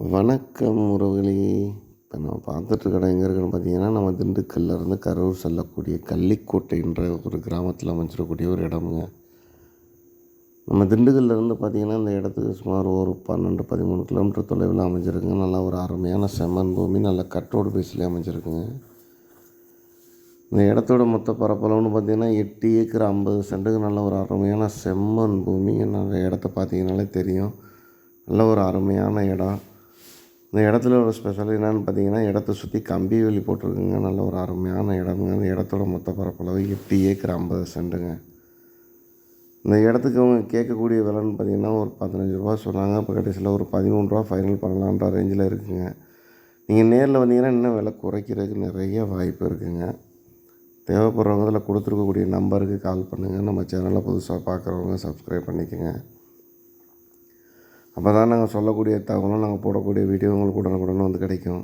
வணக்கம் உறவுகளே. இப்போ நம்ம பார்த்துட்ருக்க இடம் எங்கே இருக்குன்னு பார்த்தீங்கன்னா, நம்ம திண்டுக்கல்லேருந்து கரூர் செல்லக்கூடிய கள்ளிக்கோட்டைன்ற ஒரு கிராமத்தில் அமைஞ்சிடக்கூடிய ஒரு இடமுங்க. நம்ம திண்டுக்கல்லேருந்து பார்த்திங்கன்னா இந்த இடத்துக்கு சுமார் ஒரு 12-13 கிலோமீட்டர் தொலைவில் அமைஞ்சிருக்குங்க. நல்லா ஒரு அருமையான செம்மண் பூமி, நல்ல கட்டோடு பேஸ்லேயே அமைஞ்சிருக்குங்க. இந்த இடத்தோட மொத்த பரப்பளவுன்னு பார்த்திங்கன்னா 8 ஏக்கர் 50 சென்ட்டுக்கு நல்ல ஒரு அருமையான செம்மண் பூமி. நல்ல இடத்த பார்த்திங்கனாலே தெரியும். நல்ல ஒரு அருமையான இடம். இந்த இடத்துல ஒரு ஸ்பெஷல் என்னென்னு பார்த்தீங்கன்னா, இடத்த சுற்றி கம்பி வேலி போட்டிருக்குங்க. நல்ல ஒரு அருமையான இடமுங்க. இந்த இடத்தோட மொத்த பரப்பளவு 8 ஏக்கர் 50 சென்ட்டுங்க. இந்த இடத்துக்கு அவங்க கேட்கக்கூடிய விலைன்னு பார்த்தீங்கன்னா ஒரு 15 ரூபா சொன்னாங்க. இப்போ கடைசியில் ஒரு 13 ரூபா ஃபைனல் பண்ணலான்ற ரேஞ்சில் இருக்குங்க. நீங்கள் நேரில் வந்தீங்கன்னா இன்னும் விலை குறைக்கிறதுக்கு நிறைய வாய்ப்பு இருக்குங்க. தேவைப்படுறவங்க இதில் கொடுத்துருக்கக்கூடிய நம்பருக்கு கால் பண்ணுங்கள். நம்ம சேனலை புதுசாக பார்க்குறவங்க சப்ஸ்கிரைப் பண்ணிக்கோங்க. அப்போ தான் நாங்கள் சொல்லக்கூடிய தகவலும் நாங்கள் போடக்கூடிய வீடியோ உங்களுக்கு உடனுக்குடன் வந்து கிடைக்கும்.